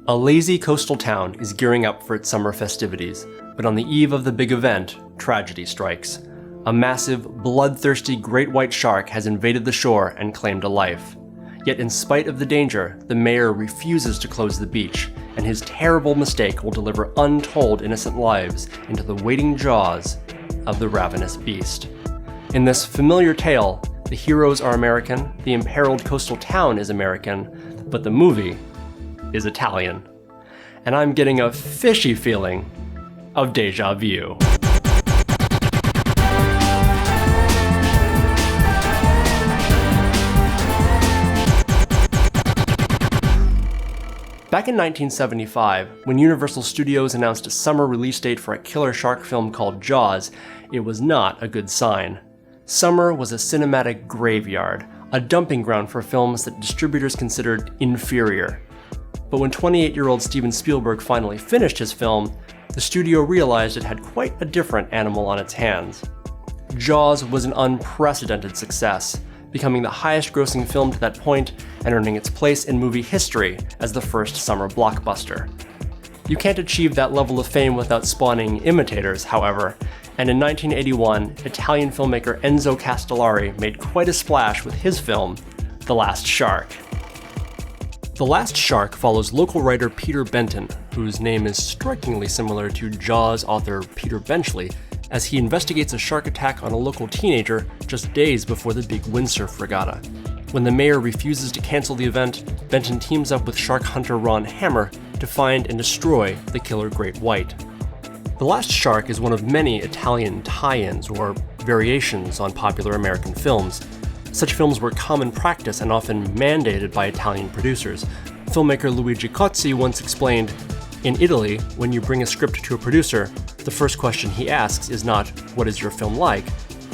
A lazy coastal town is gearing up for its summer festivities, but on the eve of the big event, tragedy strikes. A massive, bloodthirsty great white shark has invaded the shore and claimed a life. Yet in spite of the danger, the mayor refuses to close the beach, and his terrible mistake will deliver untold innocent lives into the waiting jaws of the ravenous beast. In this familiar tale, the heroes are American, the imperiled coastal town is American, but the movie is Italian. And I'm getting a fishy feeling of deja vu. Back in 1975, when Universal Studios announced a summer release date for a killer shark film called Jaws, it was not a good sign. Summer was a cinematic graveyard, a dumping ground for films that distributors considered inferior. But when 28-year-old Steven Spielberg finally finished his film, the studio realized it had quite a different animal on its hands. Jaws was an unprecedented success, becoming the highest-grossing film to that point and earning its place in movie history as the first summer blockbuster. You can't achieve that level of fame without spawning imitators, however, and in 1981, Italian filmmaker Enzo Castellari made quite a splash with his film, The Last Shark. The Last Shark follows local writer Peter Benton, whose name is strikingly similar to Jaws author Peter Benchley, as he investigates a shark attack on a local teenager just days before the big windsurf regatta. When the mayor refuses to cancel the event, Benton teams up with shark hunter Ron Hammer to find and destroy the killer great white. The Last Shark is one of many Italian tie-ins or variations on popular American films. Such films were common practice and often mandated by Italian producers. Filmmaker Luigi Cozzi once explained, "In Italy, when you bring a script to a producer, the first question he asks is not, 'What is your film like?'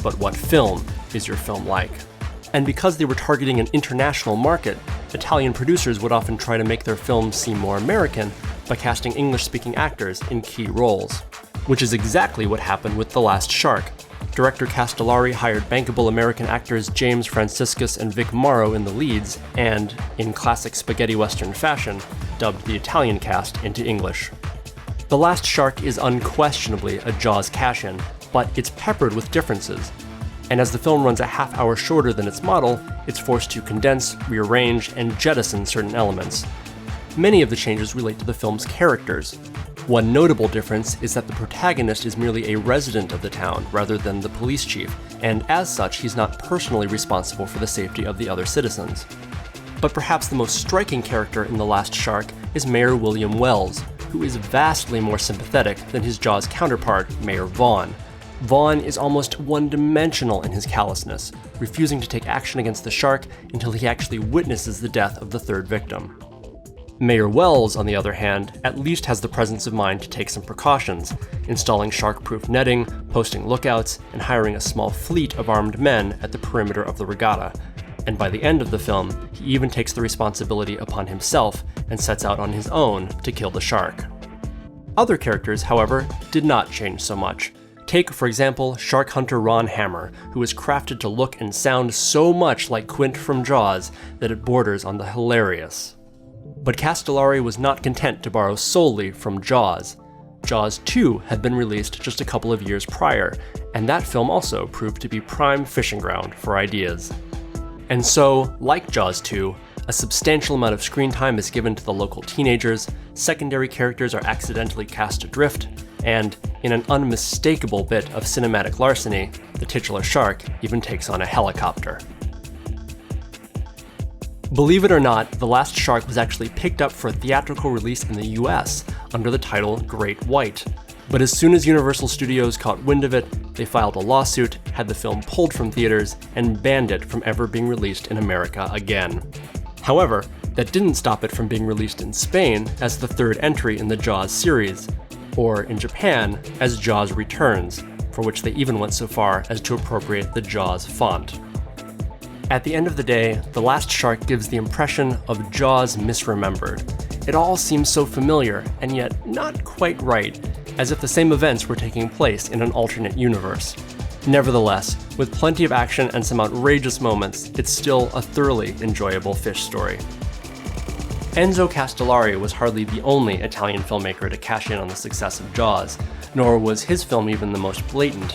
but 'What film is your film like?'" And because they were targeting an international market, Italian producers would often try to make their films seem more American by casting English-speaking actors in key roles. Which is exactly what happened with The Last Shark. Director Castellari hired bankable American actors James Franciscus and Vic Morrow in the leads, and, in classic spaghetti western fashion, dubbed the Italian cast into English. The Last Shark is unquestionably a Jaws cash-in, but it's peppered with differences. And as the film runs a half-hour shorter than its model, it's forced to condense, rearrange, and jettison certain elements. Many of the changes relate to the film's characters. One notable difference is that the protagonist is merely a resident of the town rather than the police chief, and as such, he's not personally responsible for the safety of the other citizens. But perhaps the most striking character in The Last Shark is Mayor William Wells, who is vastly more sympathetic than his Jaws counterpart, Mayor Vaughn. Vaughn is almost one-dimensional in his callousness, refusing to take action against the shark until he actually witnesses the death of the third victim. Mayor Wells, on the other hand, at least has the presence of mind to take some precautions, installing shark-proof netting, posting lookouts, and hiring a small fleet of armed men at the perimeter of the regatta. And by the end of the film, he even takes the responsibility upon himself and sets out on his own to kill the shark. Other characters, however, did not change so much. Take, for example, shark hunter Ron Hammer, who is crafted to look and sound so much like Quint from Jaws that it borders on the hilarious. But Castellari was not content to borrow solely from Jaws. Jaws 2 had been released just a couple of years prior, and that film also proved to be prime fishing ground for ideas. And so, like Jaws 2, a substantial amount of screen time is given to the local teenagers, secondary characters are accidentally cast adrift, and, in an unmistakable bit of cinematic larceny, the titular shark even takes on a helicopter. Believe it or not, The Last Shark was actually picked up for a theatrical release in the US under the title Great White. But as soon as Universal Studios caught wind of it, they filed a lawsuit, had the film pulled from theaters, and banned it from ever being released in America again. However, that didn't stop it from being released in Spain as the third entry in the Jaws series, or in Japan as Jaws Returns, for which they even went so far as to appropriate the Jaws font. At the end of the day, The Last Shark gives the impression of Jaws misremembered. It all seems so familiar, and yet not quite right, as if the same events were taking place in an alternate universe. Nevertheless, with plenty of action and some outrageous moments, it's still a thoroughly enjoyable fish story. Enzo Castellari was hardly the only Italian filmmaker to cash in on the success of Jaws, nor was his film even the most blatant.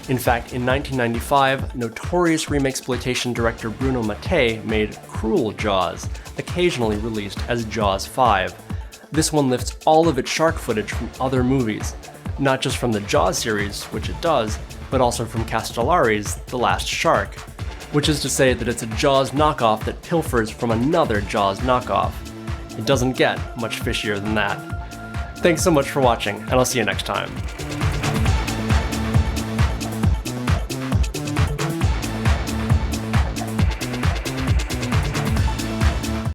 In fact, in 1995, notorious remake-exploitation director Bruno Mattei made Cruel Jaws, occasionally released as Jaws 5. This one lifts all of its shark footage from other movies, not just from the Jaws series, which it does, but also from Castellari's The Last Shark, which is to say that it's a Jaws knockoff that pilfers from another Jaws knockoff. It doesn't get much fishier than that. Thanks so much for watching, and I'll see you next time.